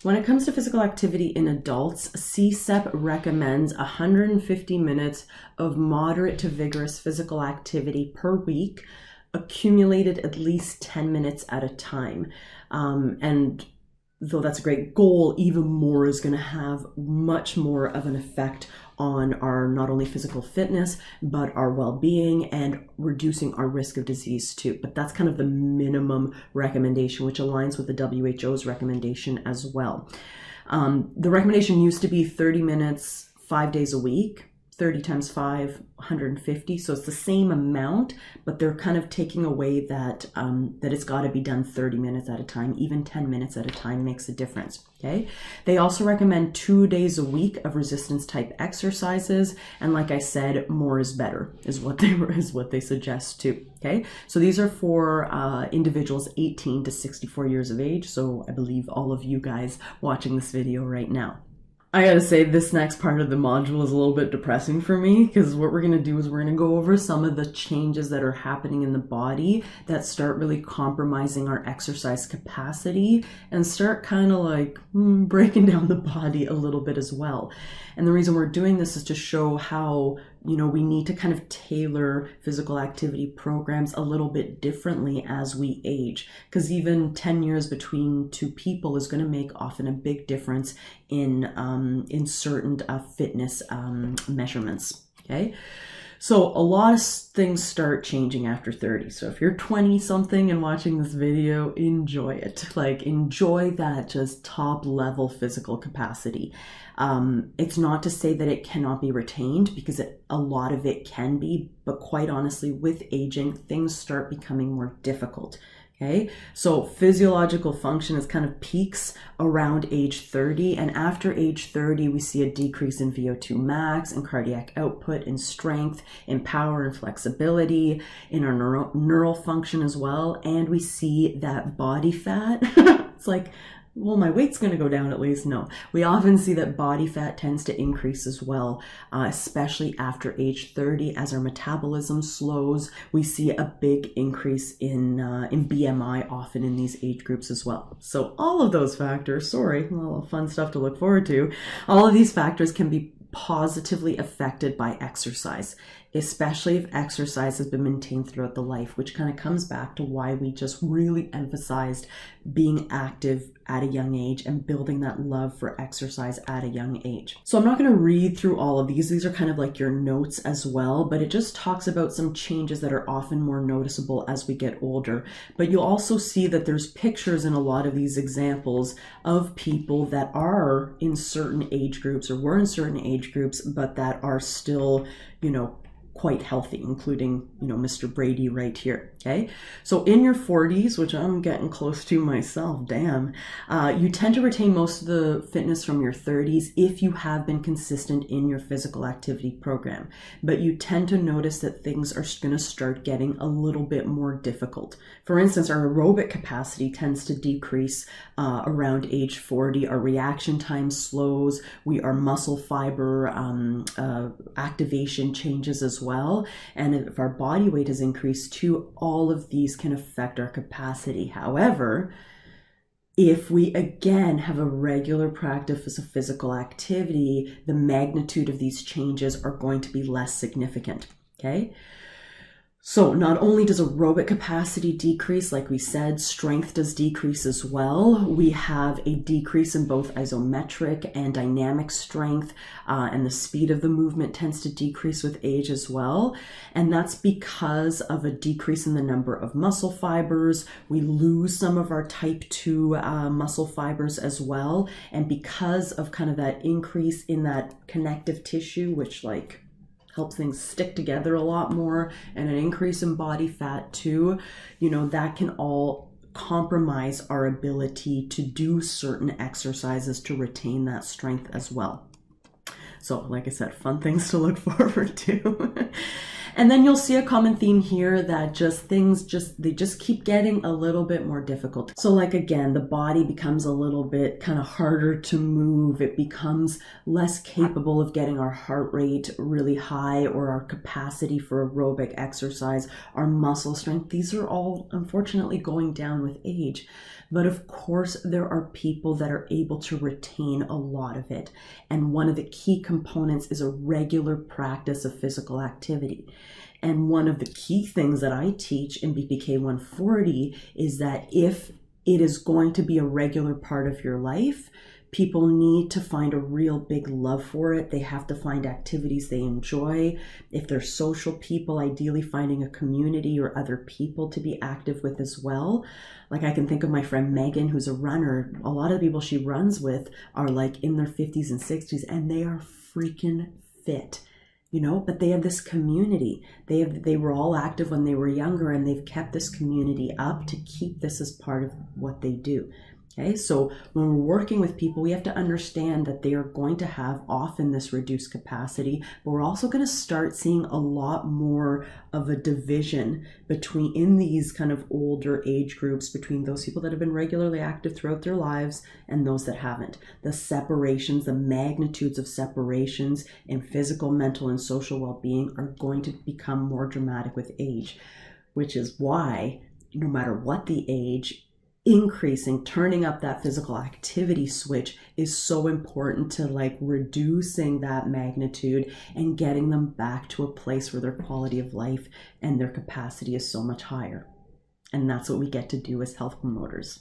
When it comes to physical activity in adults, CSEP recommends 150 minutes of moderate to vigorous physical activity per week, accumulated at least 10 minutes at a time. And though that's a great goal, even more is going to have much more of an effect on our not only physical fitness, but our well-being and reducing our risk of disease too. But that's kind of the minimum recommendation, which aligns with the WHO's recommendation as well. The recommendation used to be 30 minutes, 5 days a week. 30 times 5, 150. So it's the same amount, but they're kind of taking away that it's got to be done 30 minutes at a time. Even 10 minutes at a time makes a difference. Okay. They also recommend 2 days a week of resistance type exercises. And like I said, more is better is what they suggest too. Okay. So these are for individuals 18 to 64 years of age. So I believe all of you guys watching this video right now. I gotta say, this next part of the module is a little bit depressing for me, because what we're gonna do is we're gonna go over some of the changes that are happening in the body that start really compromising our exercise capacity and start kind of like breaking down the body a little bit as well. And the reason we're doing this is to show how, you know, we need to kind of tailor physical activity programs a little bit differently as we age, because even 10 years between two people is going to make often a big difference in certain fitness measurements. Okay. So a lot of things start changing after 30. So if you're 20 something and watching this video, enjoy it. Like, enjoy that just top level physical capacity. It's not to say that it cannot be retained, because a lot of it can be, but quite honestly, with aging, things start becoming more difficult. Okay, so physiological function is kind of peaks around age 30, and after age 30, we see a decrease in VO2 max and cardiac output, in strength, in power and flexibility, in our neural function as well, and we see that body fat. It's like, well, my weight's going to go down at least. No, we often see that body fat tends to increase as well, especially after age 30. As our metabolism slows, we see a big increase in BMI often in these age groups as well. So all of those factors, well, fun stuff to look forward to. All of these factors can be positively affected by exercise, especially if exercise has been maintained throughout the life, which kind of comes back to why we just really emphasized being active at a young age and building that love for exercise at a young age. So I'm not going to read through all of these. These are kind of like your notes as well, but it just talks about some changes that are often more noticeable as we get older. But you'll also see that there's pictures in a lot of these examples of people that are in certain age groups or were in certain age groups, but that are still, you know, quite healthy, including, you know, Mr. Brady right here. Okay. So in your 40s, which I'm getting close to myself, damn, you tend to retain most of the fitness from your 30s if you have been consistent in your physical activity program. But you tend to notice that things are going to start getting a little bit more difficult. For instance, our aerobic capacity tends to decrease around age 40. Our reaction time slows. Our muscle fiber activation changes as well. And if our body weight has increased too, all of these can affect our capacity. However, if we again have a regular practice of physical activity, the magnitude of these changes are going to be less significant. Okay. So not only does aerobic capacity decrease, like we said, strength does decrease as well. We have a decrease in both isometric and dynamic strength, and the speed of the movement tends to decrease with age as well. And that's because of a decrease in the number of muscle fibers. We lose some of our type 2 muscle fibers as well. And because of kind of that increase in that connective tissue, which like helps things stick together a lot more, and an increase in body fat too, you know, that can all compromise our ability to do certain exercises to retain that strength as well. So like I said, fun things to look forward to. And then you'll see a common theme here that they just keep getting a little bit more difficult. So like again, the body becomes a little bit kind of harder to move. It becomes less capable of getting our heart rate really high, or our capacity for aerobic exercise, our muscle strength. These are all unfortunately going down with age. But of course, there are people that are able to retain a lot of it. And one of the key components is a regular practice of physical activity. And one of the key things that I teach in BPK 140 is that if it is going to be a regular part of your life, people need to find a real big love for it. They have to find activities they enjoy. If they're social people, ideally finding a community or other people to be active with as well. Like I can think of my friend Megan, who's a runner. A lot of the people she runs with are like in their 50s and 60s, and they are freaking fit. But they have this community. They were all active when they were younger, and they've kept this community up to keep this as part of what they do. Okay, so when we're working with people, we have to understand that they are going to have often this reduced capacity, but we're also going to start seeing a lot more of a division in these kind of older age groups, between those people that have been regularly active throughout their lives and those that haven't. The separations, the magnitudes of separations in physical, mental, and social well-being are going to become more dramatic with age, which is why no matter what the age, turning up that physical activity switch is so important to like reducing that magnitude and getting them back to a place where their quality of life and their capacity is so much higher. And that's what we get to do as health promoters.